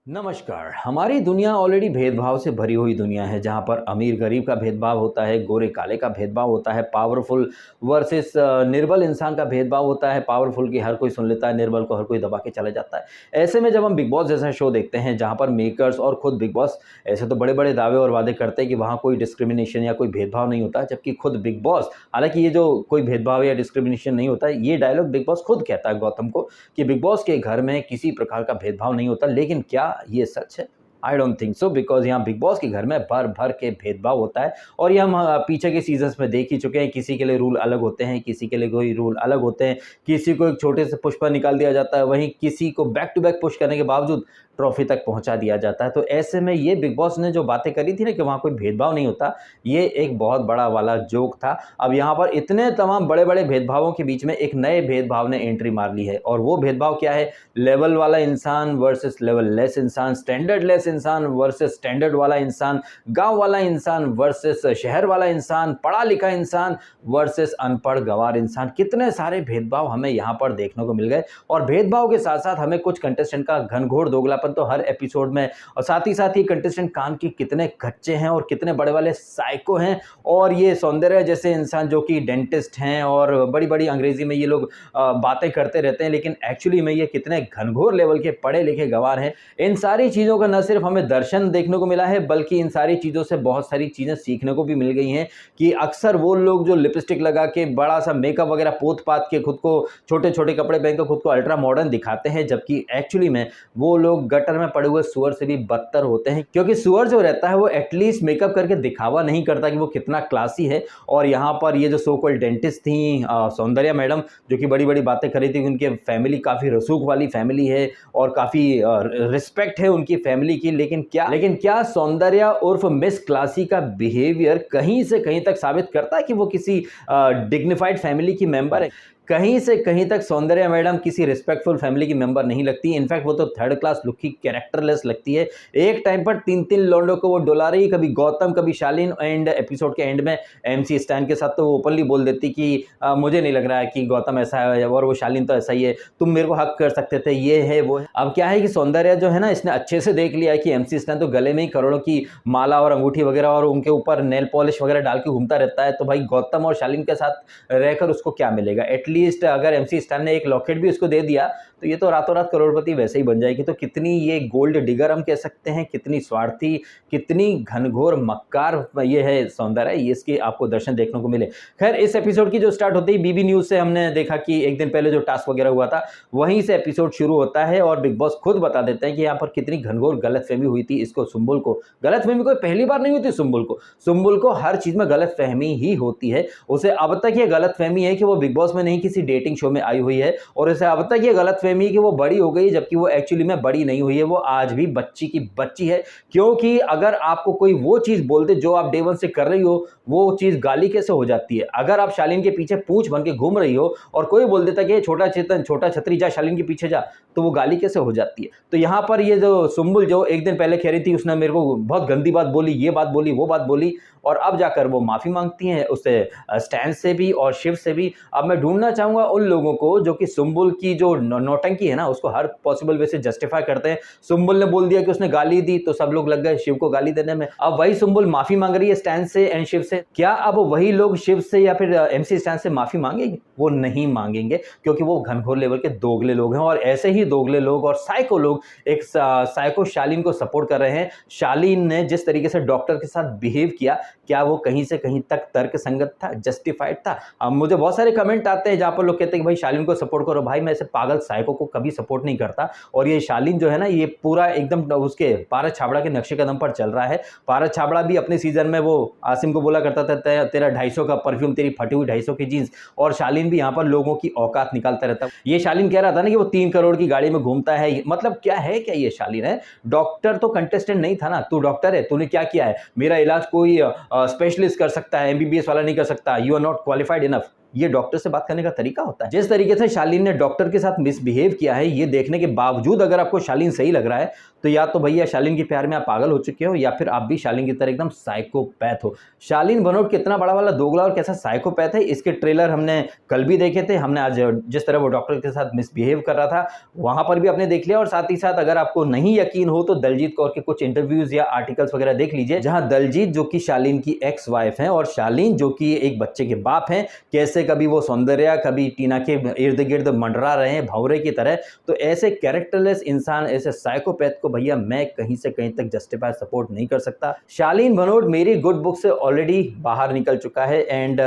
नमस्कार। हमारी दुनिया ऑलरेडी भेदभाव से भरी हुई दुनिया है, जहाँ पर अमीर गरीब का भेदभाव होता है, गोरे काले का भेदभाव होता है, पावरफुल वर्सेस निर्बल इंसान का भेदभाव होता है। पावरफुल की हर कोई सुन लेता है, निर्बल को हर कोई दबा के चला जाता है। ऐसे में जब हम बिग बॉस जैसा शो देखते हैं, जहाँ पर मेकर्स और खुद बिग बॉस ऐसे तो बड़े बड़े दावे और वादे करते हैं कि वहाँ कोई डिस्क्रिमिनेशन या कोई भेदभाव नहीं होता, जबकि खुद बिग बॉस, हालांकि ये जो कोई भेदभाव या डिस्क्रिमिनेशन नहीं होता, ये डायलॉग बिग बॉस खुद कहता है गौतम को कि बिग बॉस के घर में किसी प्रकार का भेदभाव नहीं होता। लेकिन क्या ये सच है? I don't think so, because यहाँ बिग बॉस के घर में भर भर के भेदभाव होता है। और ये हम पीछे के सीजन्स में देख ही चुके हैं। किसी के लिए रूल अलग होते हैं, किसी के लिए कोई रूल अलग होते हैं। किसी को एक छोटे से पुश पर निकाल दिया जाता है, वहीं किसी को बैक टू बैक पुश करने के बावजूद ट्रॉफी तक पहुंचा दिया जाता है। तो ऐसे में ये बिग बॉस ने जो बातें करी थी ना कि वहाँ कोई भेदभाव नहीं होता, ये एक बहुत बड़ा वाला जोक था। अब यहाँ पर इतने तमाम बड़े बड़े भेदभावों के बीच में एक नए भेदभाव ने एंट्री मार ली है। और वो भेदभाव क्या है? लेवल वाला इंसान वर्सेस लेवल लेस इंसान, स्टैंडर्ड लेस इंसान वर्सेस स्टैंडर्ड वाला इंसान, गांव वाला इंसान वर्सेस शहर वाला इंसान, पढ़ा लिखा इंसान वर्सेस अनपढ़ गंवार इंसान। कितने सारे भेदभाव हमें यहाँ पर देखने को मिल गए। और भेदभाव के साथ साथ हमें कुछ कंटेस्टेंट का घनघोर दोगलापन तो हर एपिसोड में, और साथ ही कंटेस्टेंट काम की कितने कच्चे हैं और कितने बड़े वाले साइको हैं। और ये सौंदर्य जैसे इंसान जो कि डेंटिस्ट हैं और बड़ी बड़ी अंग्रेजी में ये लोग बातें करते रहते हैं, लेकिन एक्चुअली में ये कितने घनघोर लेवल के पढ़े लिखे गंवार हैं। इन सारी चीज़ों का न सिर्फ हमें दर्शन देखने को मिला है, बल्कि इन सारी चीज़ों से बहुत सारी चीज़ें सीखने को भी मिल गई हैं। कि अक्सर वो लोग जो लिपस्टिक लगा के, बड़ा सा मेकअप वगैरह पोत पात के, खुद को छोटे छोटे कपड़े पहन के खुद को अल्ट्रा मॉडर्न दिखाते हैं, जबकि एक्चुअली में वो लोग गटर में पड़े हुए सुअर से भी बदतर होते हैं। क्योंकि सुअर जो रहता है वो एटलीस्ट मेकअप करके दिखावा नहीं करता कि वो कितना क्लासी है। और यहाँ पर ये जो सो कॉल्ड डेंटिस्ट थी सौंदर्या मैडम, जो कि बड़ी बड़ी बातें करी थी, उनके फैमिली काफ़ी रसूख वाली फैमिली है और काफ़ी रिस्पेक्ट है उनकी फैमिली की। लेकिन क्या सौंदर्या उर्फ मिस क्लासी का बिहेवियर कहीं से कहीं तक साबित करता है कि वो किसी डिग्निफाइड फैमिली की मेंबर है? कहीं से कहीं तक सौंदर्या मैडम किसी रिस्पेक्टफुल फैमिली की मेंबर नहीं लगती। इनफैक्ट वो तो थर्ड क्लास लुक की कैरेक्टरलेस लगती है। एक टाइम पर तीन तीन लौंडों को वो डोला रही, कभी गौतम, कभी शालीन, एंड एपिसोड के एंड में एमसी स्टैन के साथ तो वो ओपनली बोल देती कि मुझे नहीं लग रहा है कि गौतम ऐसा है और वो शालीन तो ऐसा ही है, तुम मेरे को हक कर सकते थे, ये है वो है। अब क्या है कि सौंदर्या जो है ना, इसने अच्छे से देख लिया है कि एमसी स्टैन तो गले में ही करोड़ों की माला और अंगूठी वगैरह और उनके ऊपर नेल पॉलिश वगैरह डाल के घूमता रहता है, तो भाई गौतम और शालीन के साथ रहकर उसको क्या मिलेगा? एटलीस्ट अगर एमसी स्टैन ने एक लॉकेट भी उसको दे दिया तो ये तो रातों रात करोड़पति वैसे ही बन जाएगी। तो कितनी ये गोल्ड डिगर हम कह सकते हैं, कितनी स्वार्थी, कितनी घनघोर मक्कार ये है सौंदर्य, ये इसके आपको दर्शन देखने को मिले। खैर, इस एपिसोड की जो स्टार्ट होती है बीबी न्यूज से, हमने देखा कि एक दिन पहले जो टास्क वगैरह हुआ था वहीं से एपिसोड शुरू होता है। और बिग बॉस खुद बता देते हैं कि यहाँ पर कितनी घनघोर गलतफहमी हुई थी इसको, सुंबुल को। गलतफहमी कोई पहली बार नहीं होती सुंबुल को हर चीज में गलतफहमी ही होती है। उसे अब तक ये गलतफहमी है कि वो बिग बॉस में नहीं किसी डेटिंग शो में आई हुई है, और उसे अब तक ये गलतफहमी है कि वो बड़ी हो गई, जबकि वो एक्चुअली में बड़ी नहीं हुई है। वो आज भी बच्ची की बच्ची है। क्योंकि अगर आपको कोई वो चीज बोलते जो आप डे वन से कर रही हो, वो चीज गाली कैसे हो जाती है? अगर आप शालीन के पीछे पूंछ बन के घूम रही हो और कोई बोल देता कि छोटा चेतन, छोटा छतरी, जा शालीन के पीछे जा, तो वो गाली कैसे हो जाती है? तो यहाँ पर ये जो सुंबुल जो एक दिन पहले कह रही थी, उसने मेरे को बहुत गंदी बात बोली, ये बात बोली, वो बात बोली, और अब जाकर वो माफी मांगती हैं उससे, स्टैन से भी और शिव से भी। अब मैं ढूंढना चाहूंगा उन लोगों को जो कि सुंबुल की जो नौटंकी है ना, उसको हर पॉसिबल वे से जस्टिफाई करते हैं। सुंबुल ने बोल दिया कि उसने गाली दी, तो सब लोग लग गए शिव को गाली देने में। अब वही सुंबुल माफी मांग रही है स्टैन से एंड शिव से। क्या अब वही लोग शिव से या फिर एमसी स्टैन से माफी मांगेंगे? वो नहीं मांगेंगे, क्योंकि वो घनघोर लेवल के दोगले लोग हैं। और ऐसे ही दोगले लोग और साइको लोग एक साइको शालीन को सपोर्ट कर रहे हैं। शालीन ने जिस तरीके से डॉक्टर के साथ बिहेव किया, क्या वो कहीं से कहीं तक तर्क संगत था, जस्टिफाइड था? अब मुझे बहुत सारे कमेंट आते हैं जहां पर लोग कहते हैं कि भाई शालीन को सपोर्ट करो। भाई, मैं ऐसे पागल साइको को कभी सपोर्ट नहीं करता। और ये शालीन जो है ना, ये पूरा एकदम उसके पारस छाबड़ा के नक्शे कदम पर चल रहा है। पारस छाबड़ा भी अपने सीजन में वो आसिम को बोला करता था तेरा 250 का परफ्यूम, तेरी फटी हुई 250 की जीन्स। और शालीन भी यहाँ पर लोगों की औकात निकालता रहता है। ये शालीन कह रहा था ना कि वो 3 करोड़ की गाड़ी में घूमता है। मतलब क्या है, क्या ये शालीन है? डॉक्टर तो कंटेस्टेंट नहीं था ना, तू डॉक्टर है, तूने क्या किया है? मेरा इलाज कोई स्पेशलिस्ट कर सकता है, एमबीबीएस वाला नहीं कर सकता। You are not qualified enough. ये डॉक्टर से बात करने का तरीका होता है? जिस तरीके से शालीन ने डॉक्टर के साथ मिसबिहेव किया है, ये देखने के बावजूद अगर आपको शालीन सही लग रहा है, तो या तो भैया शालीन के प्यार में आप पागल हो चुके हो, या फिर आप भी शालीन की तरह एकदम साइकोपैथ हो। शालीन भनोट कितना बड़ा वाला दोगला और कैसा साइकोपैथ है, इसके ट्रेलर हमने कल भी देखे थे। हमने आज जिस तरह वो डॉक्टर के साथ मिसबिहेव कर रहा था, वहां पर भी आपने देख लिया। और साथ ही साथ अगर आपको नहीं यकीन हो तो दलजीत कौर के कुछ इंटरव्यूज या आर्टिकल्स वगैरह देख लीजिए, जहां दलजीत जो कि शालीन की एक्स वाइफ है और शालीन जो कि एक बच्चे के बाप हैं, कैसे कभी वो सौंदर्या कभी टीना के इर्द गिर्द मंडरा रहे हैं भंवरे की तरह। तो ऐसे कैरेक्टरलेस इंसान, ऐसे साइकोपैथ को भैया मैं कहीं से कहीं तक जस्टिफाई सपोर्ट नहीं कर सकता। शालीन भनोट मेरी गुड बुक से ऑलरेडी बाहर निकल चुका है एंड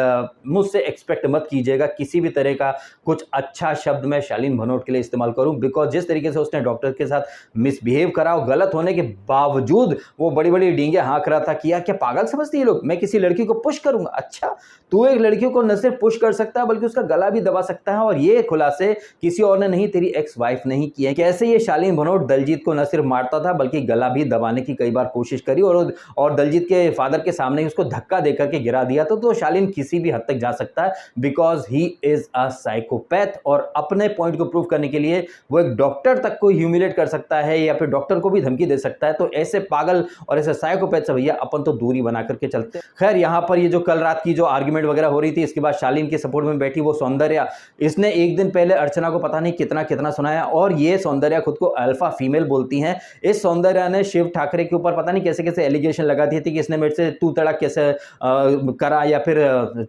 मुझसे एक्सपेक्ट मत कीजिएगा किसी भी तरह का कुछ अच्छा शब्द मैं शालीन भनोट के लिए इस्तेमाल करूं, बिकॉज जिस तरीके से उसने डॉक्टर के साथ मिसबिहेव करा और गलत होने के बावजूद वो बड़ी बड़ी डींगे हाँक रहा था कि यार क्या पागल समझती है लोग, मैं किसी लड़की को पुश करूंगा। अच्छा, तू एक लड़की को न सिर्फ पुश कर सकता है बल्कि उसका गला भी दबा सकता है, और ये खुलासे किसी और ने नहीं, तेरी एक्स वाइफ नहीं किए। कैसे ये शालीन भनोट दलजीत को न सिर्फ मारता था बल्कि गला भी दबाने की कई बार कोशिश करी और दलजीत के फादर के सामने ही उसको धक्का देकर के गिरा दिया। तो शालीन किसी भी हद तक जा सकता है because he is a psychopath, और अपने पॉइंट को प्रूव करने के लिए वो एक डॉक्टर तक को ह्यूमिलेट कर सकता है या फिर डॉक्टर को भी धमकी दे सकता है। तो ऐसे पागल और ऐसे साइकोपैथ से भैया अपन तो दूरी बना करके चलते। खैर, यहां पर ये जो कल रात की जो आर्ग्यूमेंट वगैरह हो रही थी, इसके बाद शालीन के सपोर्ट में बैठी वो सौंदर्या, इसने एक दिन पहले अर्चना को पता नहीं कितना कितना सुनाया, और ये सौंदर्या खुद को अल्फा फीमेल बोलती हैं। इस सौंदर्या ने शिव ठाकरे के ऊपर पता नहीं कैसे कैसे एलिगेशन लगाती थी कि इसने मेरे से तू तड़क कैसे करा, या फिर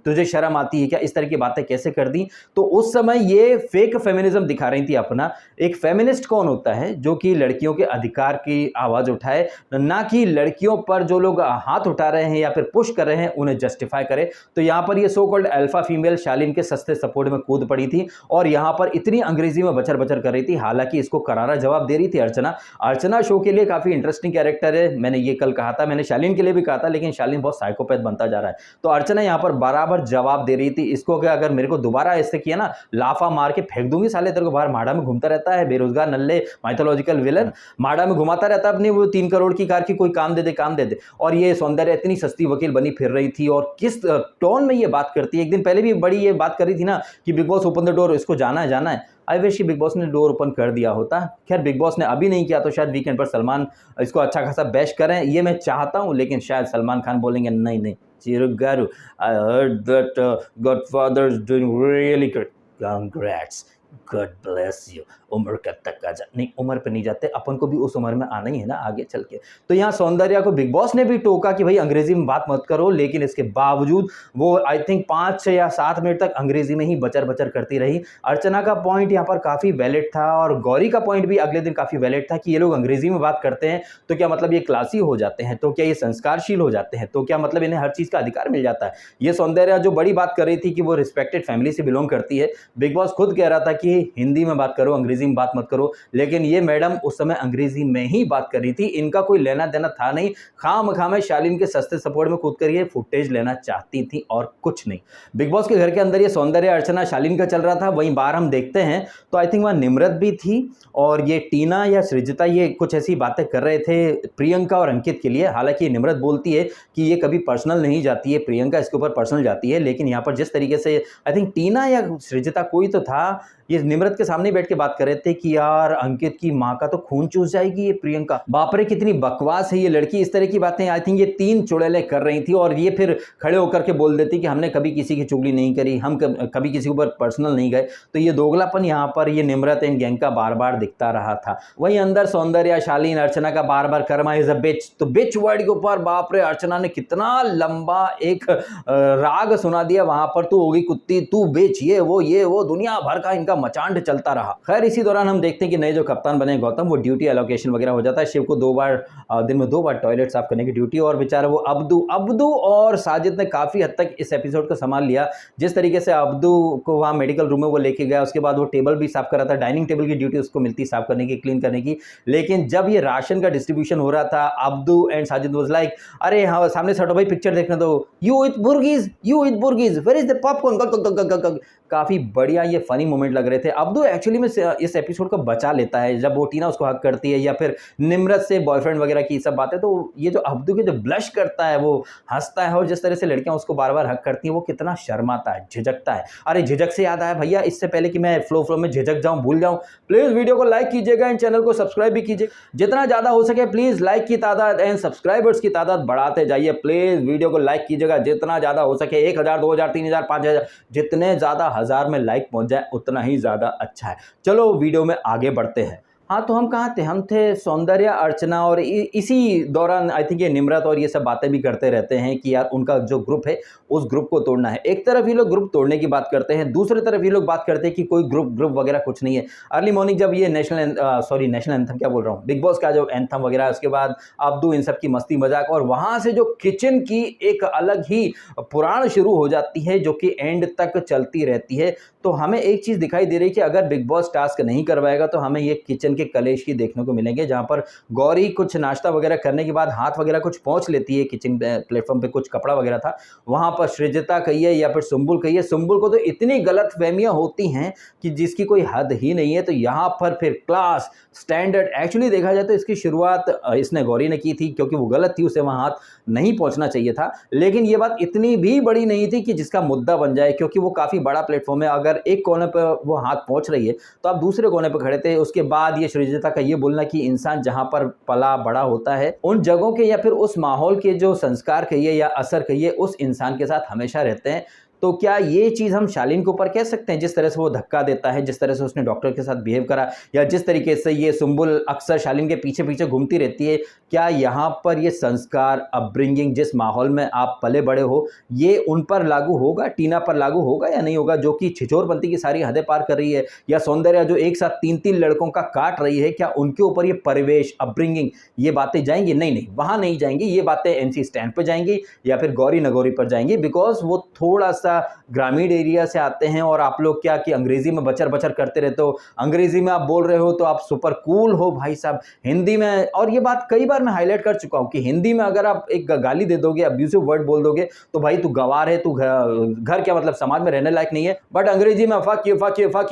तुझे शर्म आती है क्या, इस तरह की बातें कैसे कर दी। तो उस समय ये फेक फेमिनिज्म दिखा रही थी अपना। एक फेमिनिस्ट कौन होता है? जो कि लड़कियों के अधिकार की आवाज उठाए, ना कि लड़कियों पर जो लोग हाथ उठा रहे हैं या फिर पुश कर रहे हैं उन्हें जस्टिफाई करे। तो यहां पर ये सो कॉल्ड अल्फा फीमेल शालीन के सस्ते सपोर्ट में कूद पड़ी थी और यहां पर इतनी अंग्रेजी में बचर बचर कर रही थी। हालांकि इसको करारा जवाब दे रही थी अर्चना शो के लिए काफी इंटरेस्टिंग कैरेक्टर है, मैंने ये कल कहा था, मैंने शालीन के लिए भी कहा था, लेकिन शालीन बहुत साइकोपैथ बनता जा रहा है। तो अर्चना यहां पर बराबर जवाब दे रही थी इसको कि अगर मेरे को दोबारा ऐसे किया ना, लाफा मार के फेंक दूंगी, साले तेरे को बाहर माड़ा में घूमता रहता है, बेरोजगार नल्ले माइथोलॉजिकल विलन, माड़ा में घुमाता रहता है अपनी वो 3 करोड़ की कार की, कोई काम दे दे। और ये सौंदर्य इतनी सस्ती वकील बनी फिर रही थी और किस टोन में ये बात करती है। एक दिन पहले भी बड़ी ये बात कर रही थी ना कि big boss open the door, इसको जाना है। आई विश बिग बॉस ने डोर ओपन कर दिया होता। खैर, बिग बॉस ने अभी नहीं किया तो शायद वीकेंड पर सलमान इसको अच्छा खासा बैश करें, ये मैं चाहता हूं, लेकिन शायद सलमान खान बोलेंगे नहीं Chirugaru, I heard that Godfather is doing really good, congrats, god bless you. उम्र कब तक आ जा, नहीं उम्र पे नहीं जाते, अपन को भी उस उम्र में आना ही है ना आगे चल के। तो यहाँ सौंदर्या को बिग बॉस ने भी टोका कि भाई अंग्रेजी में बात मत करो, लेकिन इसके बावजूद वो आई थिंक 5 या 7 मिनट तक अंग्रेजी में ही बचर बचर करती रही। अर्चना का पॉइंट यहाँ पर काफी वैलिड था और गौरी का पॉइंट भी अगले दिन काफी वैलिड था कि ये लोग अंग्रेजी में बात करते हैं तो क्या मतलब ये क्लासी हो जाते हैं, तो क्या ये संस्कारशील हो जाते हैं, तो क्या मतलब इन्हें हर चीज का अधिकार मिल जाता है। ये सौंदर्या जो बड़ी बात कर रही थी कि वो रिस्पेक्टेड फैमिली से बिलोंग करती है, बिग बॉस खुद कह रहा था कि हिंदी में बात करो, अंग्रेजी में बात मत करो, लेकिन ये मैडम उस समय अंग्रेजी में ही बात कर रही थी। इनका कोई लेना देना था नहीं, खाम में शालीन के सस्ते सपोर्ट में कूद कर ये फुटेज लेना चाहती थी और कुछ नहीं। बिग बॉस के घर के अंदर ये सौंदर्य अर्चना शालीन का चल रहा था, वहीं बाहर हम देखते हैं तो आई थिंक वहां निम्रत भी थी और ये टीना या सृजिता ये कुछ ऐसी बातें कर रहे थे प्रियंका और अंकित के लिए। हालांकि निम्रत बोलती है कि ये कभी पर्सनल नहीं जाती है, प्रियंका इसके ऊपर पर्सनल जाती है, लेकिन यहाँ पर जिस तरीके से आई थिंक टीना या सृजिता कोई तो था, ये निम्रत के सामने बैठ के बात कर रहे थे कि यार अंकित की माँ का तो खून चूस जाएगी ये प्रियंका, बाप रे कितनी बकवास है ये लड़की, इस तरह की बातें आई थिंक ये 3 चुड़ैलें कर रही थी। और ये फिर खड़े होकर के बोल देती कि हमने कभी किसी की चुगली नहीं करी, हम कभी किसी के ऊपर पर्सनल नहीं गए। तो ये दोगलापन यहाँ पर ये निम्रत एंड गैंग का बार बार दिखता रहा था। वहीं अंदर सौंदर्या शालीन अर्चना का बार बार कर्मा इज अ बिच, तो बिच वर्ड के ऊपर बाप रे अर्चना ने कितना लंबा एक राग सुना दिया वहां पर, तू होगी कुत्ती, तू बिच, ये वो दुनिया भर का इनका मचांड चलता रहा। खैर, इसी दौरान हम देखते हैं कि नए जो कप्तान बने गौतम, वो ड्यूटी एलोकेशन वगैरह हो जाता है। शिव को दिन में 2 बार टॉयलेट साफ करने की ड्यूटी, और बेचारा वो अब्दू और साजिद ने काफी हद तक इस एपिसोड को संभाल लिया। जिस तरीके से अब्दू को वहां मेडिकल रूम में वो लेके गया, उसके बाद वो टेबल भी साफ कर रहा था, डाइनिंग टेबल की ड्यूटी उसको मिलती साफ करने की, क्लीन करने की। लेकिन जब ये राशन का डिस्ट्रीब्यूशन हो रहा था, Abdu and Sajid was like, अरे हाँ सामने से हटो भाई, पिक्चर देखने दो, you it bourgeois, where is the popcorn, काफ़ी बढ़िया ये फ़नी मोमेंट लग रहे थे। अब्दू एक्चुअली में इस एपिसोड को बचा लेता है, जब वो टीना उसको हग करती है या फिर निम्रत से बॉयफ्रेंड वगैरह की सब बातें, तो ये जो अब्दू के जो ब्लश करता है, वो हँसता है और जिस तरह से लड़कियाँ उसको बार-बार हग करती हैं, वो कितना शर्माता है, झिझकता है। अरे झिझक से याद आया भैया, इससे पहले कि मैं फ्लो में झिझक जाऊँ, भूल जाऊँ, प्लीज़ वीडियो को लाइक कीजिएगा एंड चैनल को सब्सक्राइब भी कीजिए। जितना ज़्यादा हो सके प्लीज़ लाइक की तादाद एंड सब्सक्राइबर्स की तादाद बढ़ाते जाइए। प्लीज़ वीडियो को लाइक कीजिएगा जितना ज़्यादा हो सके, 1000, 2000, 3000, 5000, जितने ज़्यादा हज़ार में लाइक पहुँच जाए उतना ही ज़्यादा अच्छा है। चलो वीडियो में आगे बढ़ते हैं। हाँ, तो हम कहाँ थे? हम थे सौंदर्या, अर्चना और इसी दौरान आई थिंक ये निम्रत और ये सब बातें भी करते रहते हैं कि यार उनका जो ग्रुप है, उस ग्रुप को तोड़ना है। एक तरफ ये लोग ग्रुप तोड़ने की बात करते हैं, दूसरी तरफ ये लोग बात करते हैं कि कोई ग्रुप वगैरह कुछ नहीं है। अर्ली मॉर्निंग जब ये नेशनल एंथम क्या बोल रहा हूँ, बिग बॉस का जो एंथम वगैरह है, उसके बाद अब्दू इन सब की मस्ती मजाक, और वहाँ से जो किचन की एक अलग ही पुराण शुरू हो जाती है जो कि एंड तक चलती रहती है। तो हमें एक चीज़ दिखाई दे रही है कि अगर बिग बॉस टास्क नहीं करवाएगा तो हमें ये किचन के कलेश ही देखने को मिलेंगे, जहाँ पर गौरी कुछ नाश्ता वगैरह करने के बाद हाथ वगैरह कुछ पहुँच लेती है, किचन प्लेटफॉर्म पे कुछ कपड़ा वगैरह था, वहाँ पर सृजिता कहिए या फिर सुम्बुल कहिए, सुम्बुल को तो इतनी गलतफहमियां होती हैं कि जिसकी कोई हद ही नहीं है। तो यहाँ पर फिर क्लास स्टैंडर्ड, एक्चुअली देखा जाए तो इसकी शुरुआत इसने गौरी ने की थी, क्योंकि वो गलत थी, उसे वहाँ हाथ नहीं पहुँचना चाहिए था। लेकिन ये बात इतनी भी बड़ी नहीं थी कि जिसका मुद्दा बन जाए, क्योंकि वो काफ़ी बड़ा प्लेटफॉर्म है। अगर एक कोने पर वो हाथ पहुँच रही है तो आप दूसरे कोने पर खड़े थे। उसके बाद ये सृजिता का ये बोलना कि इंसान जहाँ पर पला बड़ा होता है, उन जगहों के या फिर उस माहौल के जो संस्कार कहिए या असर कहिए, उस इंसान के साथ हमेशा रहते हैं। तो क्या ये चीज़ हम शालीन के ऊपर कह सकते हैं? जिस तरह से वो धक्का देता है, जिस तरह से उसने डॉक्टर के साथ बिहेव करा, या जिस तरीके से ये सुम्बुल अक्सर शालीन के पीछे-पीछे घूमती रहती है, क्या यहाँ पर ये संस्कार, अपब्रिंगिंग, जिस माहौल में आप पले बड़े हो, ये उन पर लागू होगा, टीना पर लागू होगा या नहीं होगा, जो कि छिछोरपंती की सारी हदें पार कर रही है? या सौंदर्या जो एक साथ 3-3 लड़कों का काट रही है, क्या उनके ऊपर ये परिवेश, अपब्रिंगिंग, ये बातें जाएँगी? नहीं, वहाँ नहीं जाएँगी। ये बातें एमसी स्टैंड पे जाएँगी या फिर गौरी नगौरी पर जाएँगी, बिकॉज़ वो थोड़ा-सा ग्रामीण एरिया से आते हैं। और आप लोग क्या कि अंग्रेजी में बचर-बचर करते रहते हो, अंग्रेजी में आप बोल रहे हो तो आप सुपर कूल हो भाई साहब। हिंदी में, और ये बात कई बार मैं हाईलाइट कर चुका हूँ कि हिंदी में अगर आप एक गाली दे दोगे, अब्यूसिव वर्ड बोल दोगे, तो भाई तू गँवार है, तू घर क्या मतलब समाज में रहने लायक नहीं है। बट अंग्रेजी में fuck you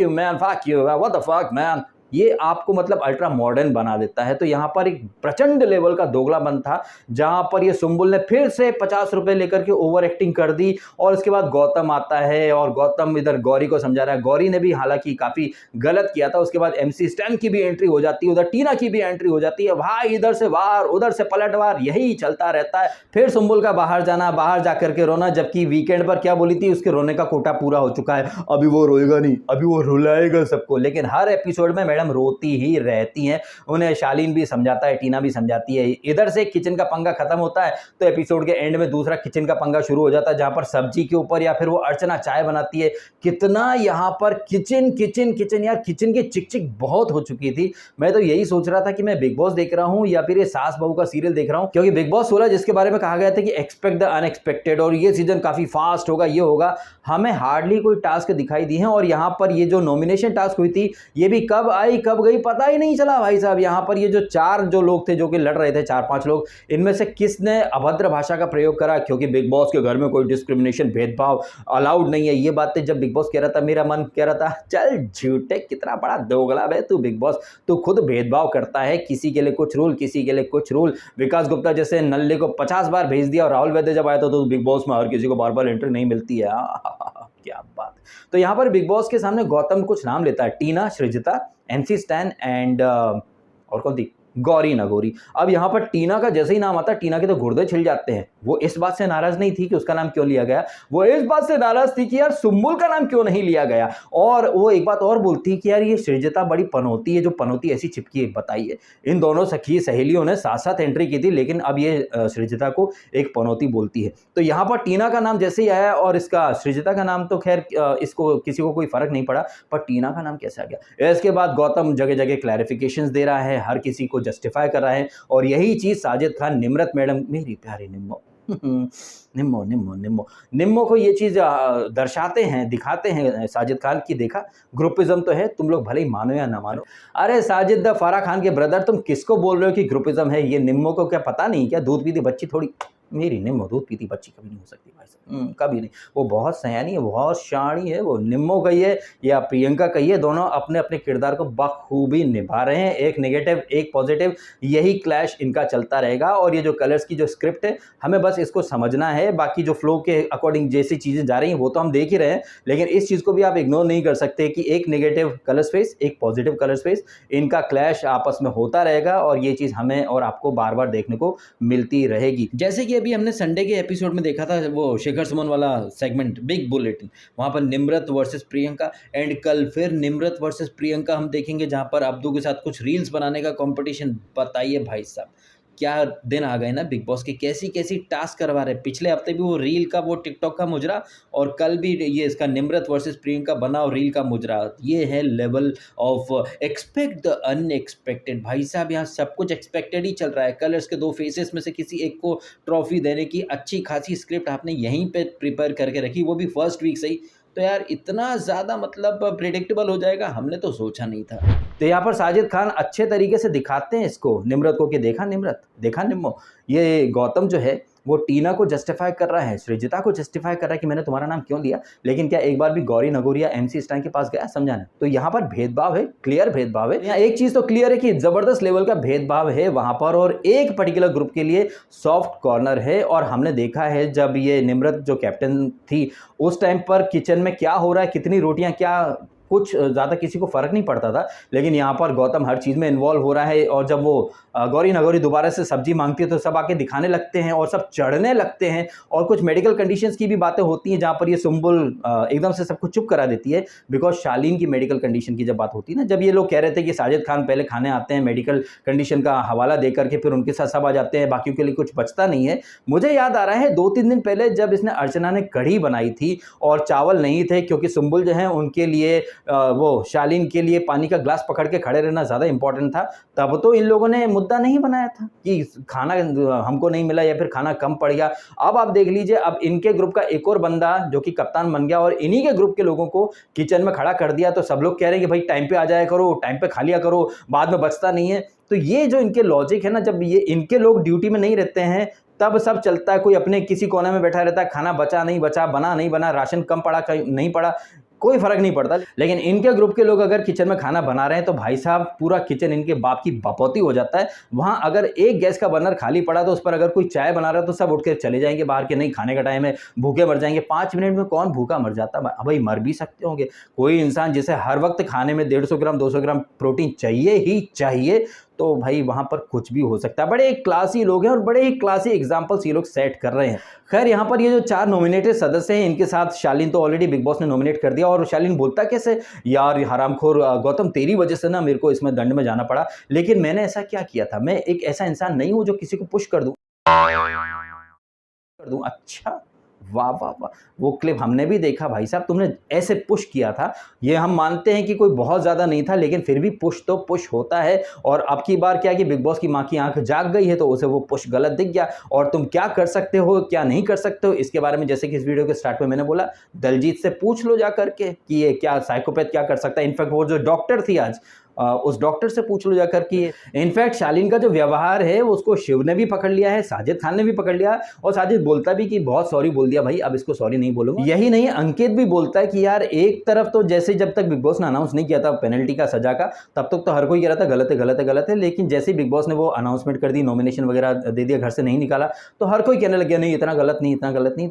man, fuck you, what the fuck man, ये आपको मतलब अल्ट्रा मॉडर्न बना देता है। तो यहाँ पर एक प्रचंड लेवल का दोगलापन था, जहाँ पर ये सुम्बुल ने फिर से 50 रुपए लेकर के ओवर एक्टिंग कर दी। और उसके बाद गौतम आता है और गौतम इधर गौरी को समझा रहा है। गौरी ने भी हालांकि काफ़ी गलत किया था। उसके बाद एमसी स्टैन की भी एंट्री हो जाती है, उधर टीना की भी एंट्री हो जाती है। भाई इधर से वार, उधर से पलटवार, यही चलता रहता है। फिर सुम्बुल का बाहर जाना, बाहर जाकर के रोना, जबकि वीकेंड पर क्या बोली थी, उसके रोने का कोटा पूरा हो चुका है, अभी वो रोएगा नहीं, अभी वो रुलाएगा सबको। लेकिन हर एपिसोड में मैडम रोती ही रहती हैं। उन्हें शालीन भी समझाता है, टीना भी समझाती है। इधर से किचन का पंगा खत्म होता है तो एपिसोड के एंड में दूसरा किचन का पंगा शुरू हो जाता है, जहां पर सब्जी के ऊपर या फिर वो अर्चना चाय बनाती है। कितना यहां पर किचन किचन किचन, यार किचन की चिक चिक बहुत हो चुकी थी। मैं तो यही सोच रहा था कि मैं बिग बॉस देख रहा हूं या फिर ये सास बहू का सीरियल देख रहा हूं, क्योंकि बिग बॉस 16 जिसके बारे में कहा गया था कि एक्सपेक्ट द अनएक्सपेक्टेड, और ये सीजन काफी फास्ट होगा, ये होगा, हमें हार्डली कोई टास्क दिखाई दी है। और यहां पर ये जो नॉमिनेशन टास्क हुई थी, ये भी कब आई कब गई पता ही नहीं चला भाई साहब। यहाँ पर ये जो 4 जो लोग थे जो कि लड़ रहे थे, 4-5 लोग, इनमें से किसने अभद्र भाषा का प्रयोग करा, क्योंकि बिग बॉस के घर में कोई डिस्क्रिमिनेशन, भेदभाव अलाउड नहीं है। ये बातें जब बिग बॉस कह रहा था, मेरा मन कह रहा था चल झूठे, कितना बड़ा दोगला है तू बिग बॉस, तू खुद भेदभाव करता है, किसी के लिए कुछ रूल, किसी के लिए कुछ रूल। विकास गुप्ता जैसे नल्ले को 50 बार भेज दिया, और राहुल वैद्य जब आया था तो बिग बॉस में हर किसी को बार-बार एंट्री नहीं मिलती है। क्या बात। तो यहाँ पर बिग बॉस के सामने गौतम कुछ नाम लेता है, टीना, सृजिता, एमसी स्टैन एंड और कौन थी, गौरी नगौरी। अब यहाँ पर टीना का जैसे ही नाम आता है, टीना के तो गुर्दे छिल जाते हैं। वो इस बात से नाराज नहीं थी कि उसका नाम क्यों लिया गया, वो इस बात से नाराज थी कि यार सुम्बुल का नाम क्यों नहीं लिया गया। और वो एक बात और बोलती कि यार ये सृजिता बड़ी पनौती है, जो पनौती ऐसी चिपकी है, बताइए। इन दोनों सखी सहेलियों ने साथ साथ एंट्री की थी, लेकिन अब ये सृजिता को एक पनौती बोलती है। तो यहाँ पर टीना का नाम जैसे ही आया, और इसका सृजिता का नाम तो खैर इसको किसी को कोई फर्क नहीं पड़ा, पर टीना का नाम कैसे आ गया। इसके बाद गौतम जगह जगह क्लैरिफिकेशंस दे रहा है, हर किसी को जस्टिफाई कर रहा है। और यही चीज साजिद खान, निम्रत मैडम, मेरी प्यारी निम्मो निम्मो निम्मो निम्मो निम्मो को ये चीज दर्शाते हैं, दिखाते हैं साजिद खान की, देखा ग्रुपिज्म तो है, तुम लोग भले ही मानो या ना मानो। अरे साजिद द फारा खान के ब्रदर, तुम किसको बोल रहे हो कि ग्रुपिज्म है? ये निम्मो को क्या पता नहीं क्या, दूध पीती बच्ची थोड़ी मेरी निम्मो दूध पीती बच्ची कभी नहीं हो सकती भाई साहब, कभी नहीं। वो बहुत सयानी है, बहुत शानी है। वो निम्मो कहिए या प्रियंका कहिए, दोनों अपने अपने किरदार को बखूबी निभा रहे हैं। एक नेगेटिव, एक पॉजिटिव, यही क्लैश इनका चलता रहेगा। और ये जो कलर्स की जो स्क्रिप्ट है, हमें बस इसको समझना है। बाकी जो फ्लो के अकॉर्डिंग जैसी चीज़ें जा रही हैं वो तो हम देख ही रहे हैं, लेकिन इस चीज़ को भी आप इग्नोर नहीं कर सकते कि एक नेगेटिव कलर स्पेस, एक पॉजिटिव कलर स्पेस, इनका क्लैश आपस में होता रहेगा और ये चीज़ हमें और आपको बार बार देखने को मिलती रहेगी। जैसे कि अभी हमने संडे के एपिसोड में देखा था, वो शेखर सुमन वाला सेगमेंट बिग बुलेटिन, वहाँ पर निम्रत वर्सेस प्रियंका, एंड कल फिर निम्रत वर्सेस प्रियंका हम देखेंगे, जहाँ पर अब्दू के साथ कुछ रील्स बनाने का कंपटीशन। बताइए भाई साहब, क्या दिन आ गए ना बिग बॉस के, कैसी कैसी टास्क करवा रहे हैं। पिछले हफ्ते भी वो रील का, वो टिकटॉक का मुजरा, और कल भी ये इसका निम्रत वर्सेस प्रियंका बना और रील का मुजरा। ये है level of expect the unexpected. भाई साहब यहाँ सब कुछ एक्सपेक्टेड ही चल रहा है। कलर्स के दो फेसेस में से किसी एक को ट्रॉफी देने की अच्छी खासी स्क्रिप्ट आपने यहीं पे प्रिपेयर करके रखी, वो भी फर्स्ट वीक से ही। तो यार इतना ज़्यादा मतलब प्रेडिक्टेबल हो जाएगा, हमने तो सोचा नहीं था। तो यहाँ पर साजिद खान अच्छे तरीके से दिखाते हैं इसको, निम्रत को, कि देखा निम्रत, देखा निम्मो। ये गौतम जो है वो टीना को जस्टिफाई कर रहा है, सृजिता को जस्टिफाई कर रहा है कि मैंने तुम्हारा नाम क्यों लिया, लेकिन क्या एक बार भी गौरी नगोरिया MC स्टैन के पास गया समझाने? तो यहाँ पर भेदभाव है, क्लियर भेदभाव है। यहाँ एक चीज़ तो क्लियर है कि ज़बरदस्त लेवल का भेदभाव है वहाँ पर, और एक पर्टिकुलर ग्रुप के लिए सॉफ्ट कॉर्नर है। और हमने देखा है जब ये निम्रत जो कैप्टन थी उस टाइम पर किचन में क्या हो रहा है, कितनी रोटियाँ, क्या कुछ ज़्यादा किसी को फ़र्क नहीं पड़ता था, लेकिन यहाँ पर गौतम हर चीज़ में इन्वॉल्व हो रहा है। और जब वो गौरी नगौरी दोबारा से सब्जी मांगती है तो सब आके दिखाने लगते हैं और सब चढ़ने लगते हैं। और कुछ मेडिकल कंडीशंस की भी बातें होती हैं, जहाँ पर ये सुम्बुल एकदम से सबको चुप करा देती है, बिकॉज शालीन की मेडिकल कंडीशन की जब बात होती है ना, जब ये लोग कह रहे थे कि साजिद खान पहले खाने आते हैं मेडिकल कंडीशन का हवाला दे करके, फिर उनके साथ सब आ जाते हैं, बाकियों के लिए कुछ बचता नहीं है। मुझे याद आ रहा है 2-3 दिन पहले जब इसने अर्चना ने कढ़ी बनाई थी और चावल नहीं थे, क्योंकि सुम्बुल जो है उनके लिए वो शालीन के लिए पानी का ग्लास पकड़ के खड़े रहना ज़्यादा इंपॉर्टेंट था, तब तो इन लोगों ने मुद्दा नहीं बनाया था कि खाना हमको नहीं मिला या फिर खाना कम पड़ गया। अब आप देख लीजिए, अब इनके ग्रुप का एक और बंदा जो कि कप्तान बन गया और इन्हीं के ग्रुप के लोगों को किचन में खड़ा कर दिया, तो सब लोग कह रहे हैं कि भाई टाइम पे आ जाया करो, टाइम पे खा लिया करो, बाद में बचता नहीं है। तो ये जो इनके लॉजिक है ना, जब ये इनके लोग ड्यूटी में नहीं रहते हैं तब सब चलता है, कोई अपने किसी कोने में बैठा रहता है, खाना बचा नहीं बचा, बना नहीं बना, राशन कम पड़ा नहीं पड़ा, कोई फर्क नहीं पड़ता। लेकिन इनके ग्रुप के लोग अगर किचन में खाना बना रहे हैं तो भाई साहब पूरा किचन इनके बाप की बपौती हो जाता है। वहां अगर एक गैस का बर्नर खाली पड़ा तो उस पर अगर कोई चाय बना रहा है तो सब उठ के चले जाएंगे बाहर के, नहीं खाने का टाइम है, भूखे मर जाएंगे। 5 मिनट में कौन भूखा मर जाता है भाई? मर भी सकते होंगे। कोई इंसान जिसे हर वक्त खाने में 150 ग्राम 200 ग्राम प्रोटीन चाहिए ही चाहिए, तो भाई वहाँ पर कुछ भी हो सकता है। बड़े क्लासी लोग हैं और बड़े ही क्लासी एग्जाम्पल्स ये लोग सेट कर रहे हैं। खैर यहाँ पर ये जो 4 नॉमिनेटेड सदस्य हैं, इनके साथ शालीन तो ऑलरेडी बिग बॉस ने नॉमिनेट कर दिया। और शालीन बोलता कैसे, यार हरामखोर गौतम तेरी वजह से ना मेरे को इसमें दंड में जाना पड़ा, लेकिन मैंने ऐसा क्या किया था? मैं एक ऐसा इंसान नहीं हूँ जो किसी को पुश कर दूँ। अच्छा, वाह वाह वाह, वो क्लिप हमने भी देखा भाई साहब, तुमने ऐसे पुश किया था। ये हम मानते हैं कि कोई बहुत ज़्यादा नहीं था, लेकिन फिर भी पुश तो पुश होता है। और अब की बार क्या है कि बिग बॉस की माँ की आंख जाग गई है, तो उसे वो पुश गलत दिख गया। और तुम क्या कर सकते हो, क्या नहीं कर सकते हो, इसके बारे में जैसे कि इस वीडियो के स्टार्ट में मैंने बोला, दलजीत से पूछ लो जा करके कि ये क्या साइकोपैथ क्या कर सकता है। इनफैक्ट वो जो डॉक्टर थी आज, उस डॉक्टर से पूछ लो जाकर कि इनफैक्ट शालीन का जो व्यवहार है उसको शिव ने भी पकड़ लिया है, साजिद खान ने भी पकड़ लिया, और साजिद बोलता भी कि बहुत सॉरी बोल दिया भाई, अब इसको सॉरी नहीं बोलूंगा। यही नहीं, अंकित भी बोलता है कि यार एक तरफ तो जैसे जब तक बिग बॉस ने अनाउंस नहीं किया था पेनल्टी का, सजा का, तब तक तो हर कोई कह रहा था गलत है गलत है गलत है, लेकिन जैसे बिग बॉस ने वो अनाउंसमेंट कर दी, नॉमिनेशन वगैरह दे दिया, घर से नहीं निकाला, तो हर कोई कहने लग गया नहीं इतना गलत नहीं, इतना गलत नहीं।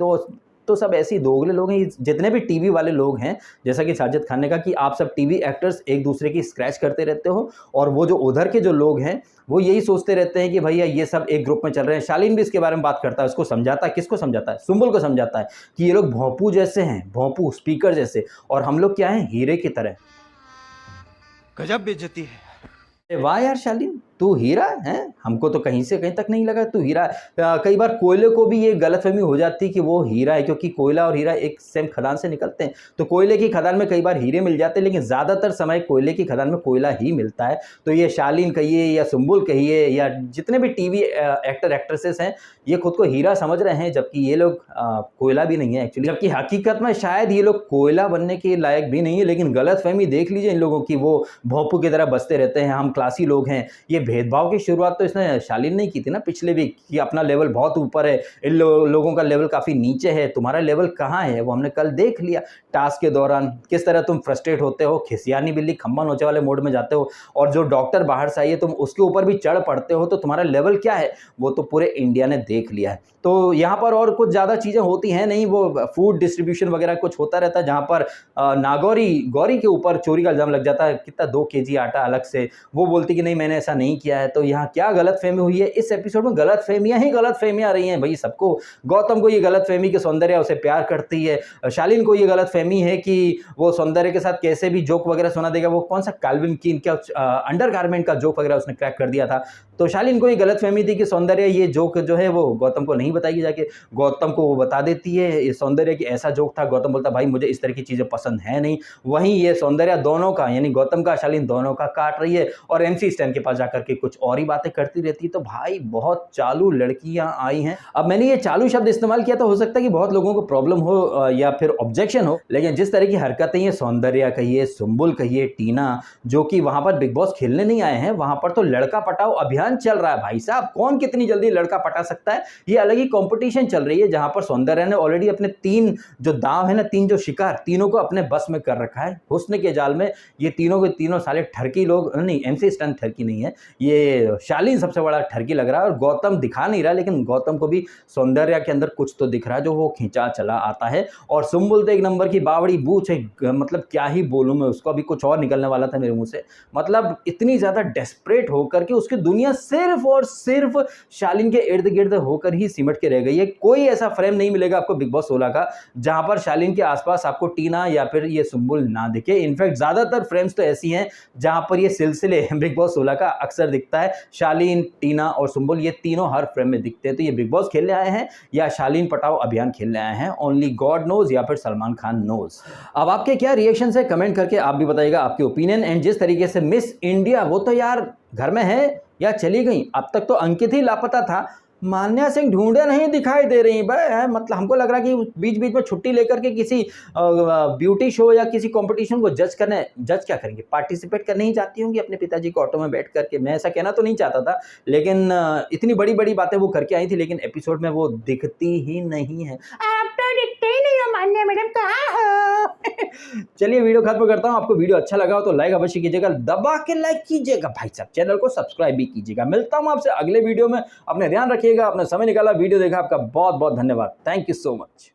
तो सब ऐसे ही दोगले लोग हैं जितने भी टीवी वाले लोग हैं। जैसा कि साजिद खान ने कहा कि आप सब टीवी एक्टर्स एक दूसरे की स्क्रैच करते रहते हो, और वो जो उधर के जो लोग हैं वो यही सोचते रहते हैं कि भैया ये सब एक ग्रुप में चल रहे हैं। शालीन भी इसके बारे में बात करता है, उसको समझाता है, किसको समझाता है? सुम्बुल को समझाता है कि ये लोग भोंपू जैसे हैं, भोंपू स्पीकर जैसे, और हम लोग क्या हैं, हीरे की तरह। गजब बेइज्जती है। वाह यार शालीन, तू हीरा है, हमको तो कहीं से कहीं तक नहीं लगा तू हीरा है। कई बार कोयले को भी ये गलतफहमी हो जाती है कि वो हीरा है, क्योंकि कोयला और हीरा एक सेम खदान से निकलते हैं। तो कोयले की खदान में कई बार हीरे मिल जाते हैं, लेकिन ज़्यादातर समय कोयले की खदान में कोयला ही मिलता है। तो ये शालीन कहिए या सुम्बुल कहिए या जितने भी टीवी एक्टर एक्ट्रेसेस हैं, ये खुद को हीरा समझ रहे हैं, जबकि ये लोग कोयला भी नहीं है एक्चुअली। जबकि हकीकत में शायद ये लोग कोयला बनने के लायक भी नहीं है, लेकिन गलतफहमी देख लीजिए इन लोगों की, वो भोंपू की तरह बसते रहते हैं, हम क्लासी लोग हैं। ये भेदभाव की शुरुआत तो इसने शालीन नहीं की थी ना पिछले वीक, कि अपना लेवल बहुत ऊपर है, इन लोगों का लेवल काफ़ी नीचे है, तुम्हारा लेवल कहाँ है, वो हमने कल देख लिया टास्क के दौरान। किस तरह तुम फ्रस्ट्रेट होते हो, खिसियानी बिल्ली खम्बा नोचे वाले मोड में जाते हो, और जो डॉक्टर बाहर से आई है तुम उसके ऊपर भी चढ़ पड़ते हो, तो तुम्हारा लेवल क्या है वो तो पूरे इंडिया ने देख लिया है। तो यहाँ पर और कुछ ज़्यादा चीज़ें होती हैं नहीं, वो फूड डिस्ट्रीब्यूशन वगैरह कुछ होता रहता है, जहाँ पर गौरी के ऊपर चोरी का इल्ज़ाम लग जाता है, कितना 2 केजी आटा अलग से, वो बोलती कि नहीं मैंने ऐसा नहीं किया है। तो यहाँ क्या गलतफ़हमी हुई है इस एपिसोड में, गलतफ़हमियाँ ही गलतफ़हमियाँ रही हैं भई सबको। गौतम को ये गलतफ़हमी कि सौंदर्या उसे प्यार करती है, शालीन को ये गलतफ़हमी है कि वो सौंदर्या के साथ कैसे भी जोक वगैरह सुना देगा, वो कौन सा कैल्विन कीन क्या अंडरगारमेंट का जोक वगैरह उसने क्रैक कर दिया था। तो शालीन को ये गलतफ़हमी थी कि सौंदर्या ये जोक जो है वो गौतम को नहीं बताएगी जाके, गौतम को वो बता देती है ये सौंदर्या की ऐसा जोक था। गौतम बोलता भाई मुझे इस तरह की चीज़ें पसंद है नहीं। वहीं ये सौंदर्या दोनों का यानी गौतम का शालीन दोनों का काट रही है और एमसी स्टैन के पास जाकर के कुछ और ही बातें करती रहती है। तो भाई बहुत चालू लड़कियां आई हैं। अब मैंने ये चालू शब्द इस्तेमाल किया तो हो सकता है कि बहुत लोगों को प्रॉब्लम हो या फिर ऑब्जेक्शन हो, लेकिन जिस तरह की हरकतें ये सौंदर्या कहिए, सुंबुल कहिए, टीना जो कि वहां पर बिग बॉस खेलने नहीं आए हैं, वहां पर तो लड़का पटाओ अभियान चल रहा है भाई साहब। कौन कितनी जल्दी लड़का पटा सकता है, ये अलग ही कंपटीशन चल रही है, जहां पर सौंदर्या ने ऑलरेडी अपने 3 जो दांव है ना, 3 जो शिकार, तीनों को अपने बस में कर रखा है हुस्न के जाल में। ये तीनों के तीनों साले ठरकी लोग नहीं, एमसी स्टैन ठरकी नहीं है, ये शालीन सबसे बड़ा ठरकी लग रहा है। और गौतम दिखा नहीं रहा, लेकिन गौतम को भी सौंदर्या के अंदर कुछ तो दिख रहा है जो वो खींचा चला आता है। और सुंबुल तो एक नंबर की बावड़ी बूच है, मतलब क्या ही बोलूं मैं उसको, अभी कुछ और निकलने वाला था मेरे मुंह से। मतलब इतनी ज्यादा डेस्परेट होकर के उसकी दुनिया सिर्फ और सिर्फ शालीन के इर्द गिर्द होकर ही सिमट के रह गई है। कोई ऐसा फ्रेम नहीं मिलेगा आपको बिग बॉस 16 का जहां पर शालीन के आसपास आपको टीना या फिर ये सुंबुल ना दिखे। इनफैक्ट ज्यादातर फ्रेम्स तो ऐसी हैं जहां पर ये सिलसिले बिग बॉस 16 का अक्सर दिखता है। शालीन, टीना और सुंबुल ये तीनों हर फ्रेम में दिखते हैं। तो ये बिग बॉस खेलने आए हैं या शालीन पटाओ अभियान खेलने आए हैं, ओनली गॉड नोज या फिर सलमान खान नोज। अब आपके क्या रिएक्शन है कमेंट करके आप भी बताइएगा आपके ओपिनियन। एंड जिस तरीके से मिस इंडिया वो तो यार घर में है या चली गई, अब तक तो अंकित ही लापता था, मान्या सिंह ढूंढे नहीं दिखाई दे रही भाई। मतलब हमको लग रहा है कि बीच बीच में छुट्टी लेकर के किसी ब्यूटी शो या किसी कंपटीशन को जज क्या करेंगे, पार्टिसिपेट करने ही चाहती होंगी अपने पिताजी को ऑटो में बैठ करके। मैं ऐसा कहना तो नहीं चाहता था, लेकिन इतनी बड़ी बड़ी बातें वो करके आई थी, लेकिन एपिसोड में वो दिखती ही नहीं है। आप तो दिखते ही नहीं हो मान्या मैडम, कहाँ हो? चलिए वीडियो खत्म करता हूँ। आपको वीडियो अच्छा लगा हो तो लाइक अवश्य कीजिएगा, दबा के लाइक कीजिएगा भाई साहब, चैनल को सब्सक्राइब भी कीजिएगा। मिलता हूँ आपसे अगले वीडियो में, अपने ध्यान रखिएगा। आपने समय निकाला, वीडियो देखा, आपका बहुत बहुत धन्यवाद। Thank you so much.